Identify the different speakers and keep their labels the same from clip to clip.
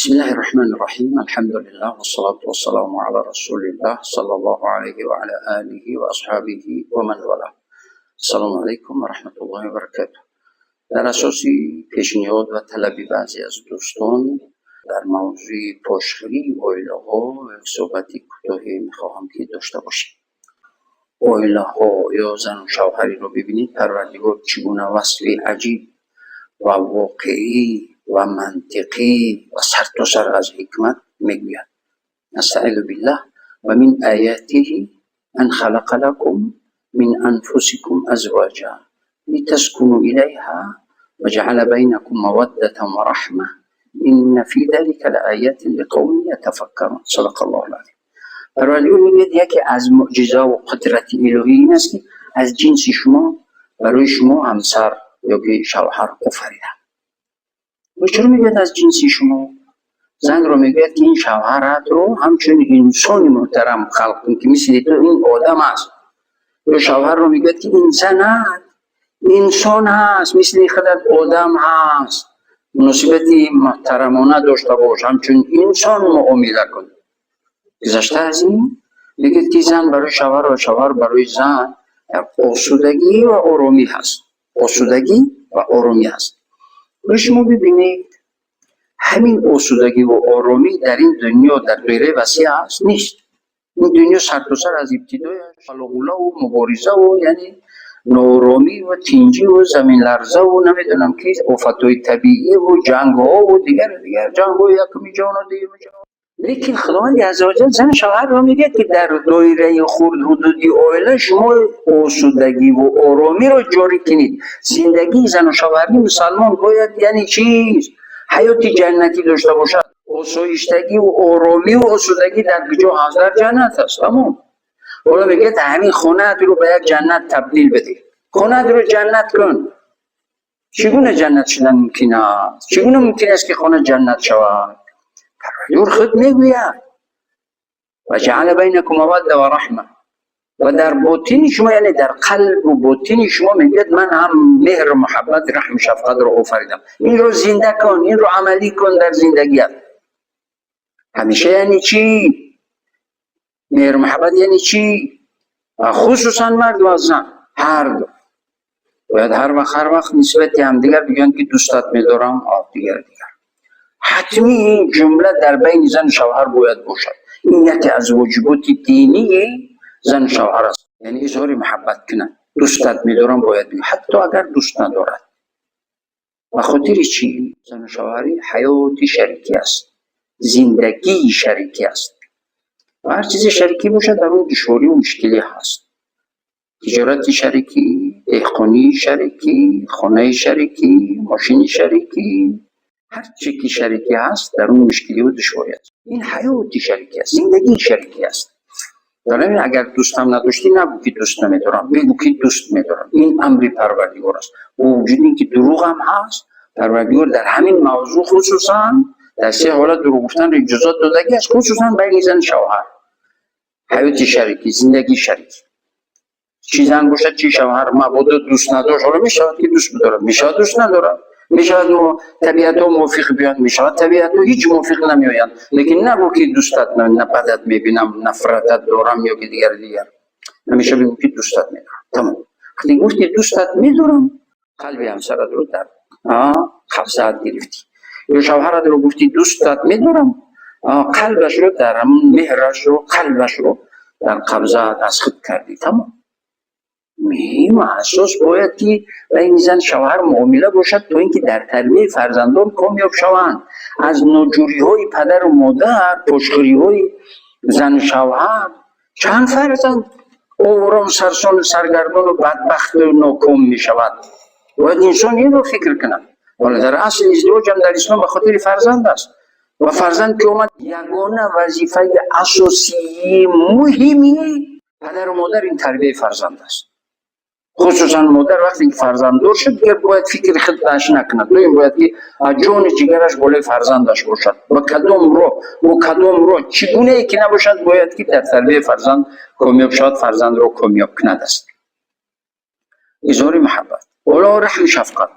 Speaker 1: بسم الله الرحمن الرحيم. الحمد لله والصلاة والسلام على رسول الله صلى الله عليه وعلى آله وأصحابه ومن والاه. السلام عليكم ورحمة الله وبركاته. در اساس پیشنهاد و طلب بعضی از دوستان در موضوع پشتگیری اویلاها صحبتی کوتاهی میخواهم که داشته باشیم. اویلاها یا زن و شوهری رو ببینید پروردگار چگونه وصفی عجیب و واقعی و منطقی و سر تا سر از حکمت میگوید. استعیذ بالله و من آیاته ان خلق لكم من انفسكم ازواجا لتسكنوا الیها وجعل بینکم موده و رحمه ان فی ذلک لآیات لقوم یتفکرون. صدق الله العظیم. پروردگار میگوید یکی از معجزه و قدرت الهی این است که از جنس شما برای شما همسر یا که شوهر آفریدم. و چرا میگوید از جنس شما؟ زن رو میگوید که این شوهرت رو همچون انسان محترم خلق کن که مثل تو این آدم است. یا شوهر رو میگوید که این زنت انسان هست مثل خودت آدم هست، مناسبتی محترمانه داشته باش، همچون انسان معامله کن. گذشته از این میگوید که زن برای شوهر و شوهر برای زن آسودگی و آرامی هست. آسودگی و آرامی هست. و شما ببینید همین آسودگی و آرامی در این دنیا در دایره وسیع هست نیست. این دنیا سر تا سر از ابتدای خلاقوله و مبارزه و یعنی نارامی و تینجی و زمین لرزه و نمیدونم که آفتهای طبیعی و جنگ ها و دیگر جنگ ها یکمی جان و دیگه جان. لیکن خداوند عزوجل زن شوهر رو میگه که در دایره خرد حدودی عائله شما آسودگی و آرامی رو جاری کنید. زندگی زن و شوهری مسلمان باید یعنی چیز حیات جنتی داشته باشد. آسایشتگی و آرامی و آسودگی در کجا هست؟ در جنت هست. تمام. حالا میگه همین خونه رو به یک جنت تبدیل بده. خونه رو جنت کن. چگونه جنت شدن ممکن است؟ چگونه ممکن است که خونه جنت شود؟ پروردگار خود میگوید و جعل بینکم موده و رحمه. و در باطن شما یعنی در قلب و باطن شما میگوید من هم مهر محبت رحم شفقت رو آفریدم. این رو زنده کن، این رو عملی کن در زندگیت. همیشه یعنی چی؟ مهر محبت یعنی چی؟ خصوصا مرد و زن هر دو باید هر وقت نسبت هم دیگر بگن که دوستت میدارم دیگر حتمی این جمله در بین زن شوهر باید باشد. این یکی از واجبات دینی زن شوهر است. یعنی اظهار محبت کنن. دوستت میدارم باید بگن حتی اگر دوست ندارد. و خاطر چی؟ زن شوهری حیات شریکی است. زندگی شریکی است. و هر چیز شریکی باشد در اون دشواری و مشکلی هست. تجارت شریکی، دهقانی شریکی، خانه شریکی، ماشین شریکی، هر چی که شریکی هست در اون مشکلی و دشواری است. این حیات شریکی است. زندگی شریکی است. دارم اگر دوستم نداشتی نگو که دوست نمیدارم، بگو که دوست میدارم. این امر پروردگار است. وجود این که دروغ هم هست پروردگار در همین موضوع خصوصا در سه حالت دروغ گفتن رو اجازه دادگی است، خصوصا بین زن شوهر. حیات شریکی، زندگی شریکی. چی زن باشد چی شوهر مبادا دوست نداشت حالا میشود که دوست بدارد، میشود دوست ندارد، میشود و طبیعت ها موافق بیان، میشود طبیعت ها هیچ موافق نمیآیند. لیکن نگو که دوستت نه بدت میبینم نفرتت دارم یا که دیگر همیشه بگو که دوستت میدارم. تمام. وقتی گفتی دوستت میدارم قلب همسرت رو در قبضت گرفتی. یا شوهرت رو گفتی دوستت میدارم قلبش رو در همون مهرش رو قلبش رو در قبضت از خود کردی. تمام. مهم و اساس باید که بین زن شوهر معامله باشد تا اینکه در تربیت فرزندان کامیاب شوند. از ناجوری های پدر و مادر، پشتکاری های زن شوهر چند فرزند آورام سرسان سرگردان و بدبخت و ناکام می شود. باید انسان این رو فکر کند. ولی در اصل ازدواج هم در اسلام به خاطر فرزند است. و فرزند که اومد یگانه وظیفه اساسی مهمی پدر و مادر این تربیت فرزند است. خصوصا مادر وقتی فرزند دار شد دیگر باید فکر خودش نکند. این باید که جان جگرش بالای فرزندش باشد. و کدام رو چگونه ای که نباشد باید که در تربیت فرزند کامیاب شد، فرزند رو کامیاب کند است. اظهار محبت. اولا رحم شفقت.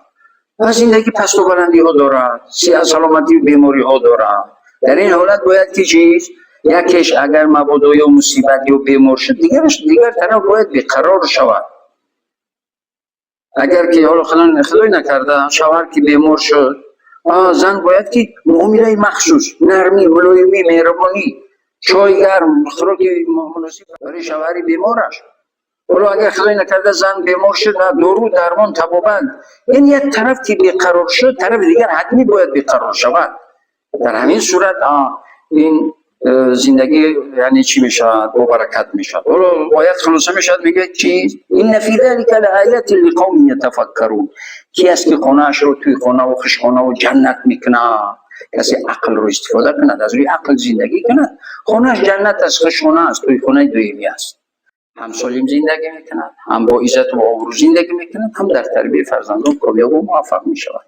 Speaker 1: و زندگی پست و بلندی ها دارد، سلامتی بیماری ها دارد. در این حالت باید که چیز یکیش اگر مبادا یا مصیبت یا بیمار شد دیگر طرف باید بیقرار شود. اگر که حالا خدای نکرده شوهر که بیمار شد، زن باید که معامله مخصوص، نرمی، ملایمی، مهربانی، چای گرم، خوراک مناسب برای شوهر بیمارش. حالا اگر خدای نکرده زن بیمار شد، دارو درمان طبابند، یعنی یک طرف که بیقرار شد طرف دیگر حتمی باید بیقرار شود. در همین صورت این زندگی یعنی چی میشود؟ با برکت میشود. حالا آیت خلاصه میشود میگه چی؟ این فی ذلک لآیات لقوم یتفکرون. کی است که خانه‌اش رو توی خانه و خشخانه و جنت میکنه؟ کسی عقل رو استفاده کند، از روی عقل زندگی کند. خانه‌اش جنت است، خشخانه است، توی خانه دویمی است. هم سالم زندگی میکند، هم با عزت و آبرو زندگی میکند، هم در تربیت فرزندان کامیاب و موفق میشود.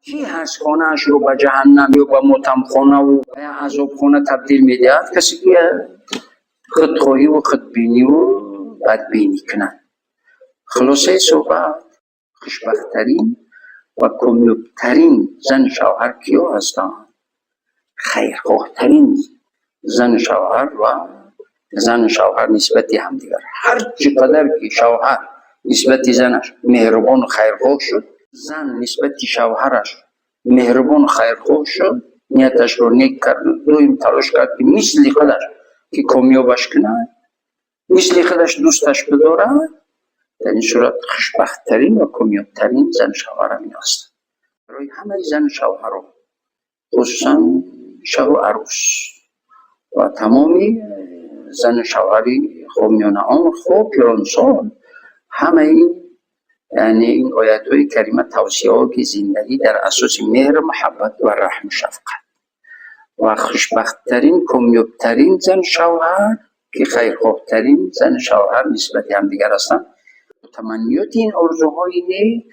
Speaker 1: کی هست خانه‌اش رو به جهنم یا به ماتم خانه و عذاب خانه تبدیل میدهد؟ کسی که خودخواهی و خودبینی و بدبینی کند. خلاصه صحبت، خوشبخت‌ترین و کامیاب‌ترین زن شوهر کیا هستند؟ خیرخواه‌ترین زن شوهر و زن شوهر نسبت همدیگر. هر چقدر که شوهر نسبت زنش مهربان و خیرخواه شد، زن نسبت شوهرش مهربان و خیرخواه شد، نیتش رو نیک کرد، دویم تلاش کرد که مثل خودش که کامیابش کنه، مثل خودش دوستش بداره، در این صورت خوشبخت‌ترین و کامیاب‌ترین زن شوهر همین است. برای همه زن شوهر رو، خصوصا شب و عروس و تمامی زن شوهری خامیان آن خوب پیرانسان، همه این یعنی این آیات‌های کریمه توصیه‌ها که زندگی در اساس مهر، محبت و رحم شفقت و خوشبخت‌ترین کامیاب‌ترین زن شوهر که خیرخواه‌ترین زن شوهر نسبت هم دیگر هستند. تمنیات این آرزوهای نیک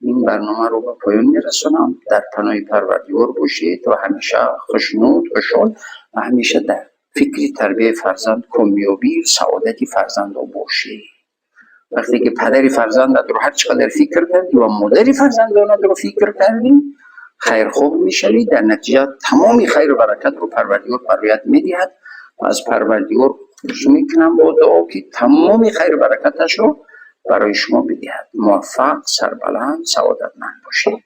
Speaker 1: این برنامه رو به پایان میرسونم. در پناه پروردگار باشید و همیشه خوشنود، خوشحال و همیشه در فکر تربیت فرزند، کامیابی، سعادت فرزند رو باشید. وقتی که پدری فرزندت رو هر چقدر فکر کردی و مادری فرزندانت رو فکر کردی، خیرخواه میشوی، در نتیجه تمامی خیر و برکت رو پروردگار پرویت میدهد و از پروردگار خواهش میکنم با دعا که تمامی خیر و برکتش رو برای شما بدهد. موفق، سربلند، سعادتمند باشید.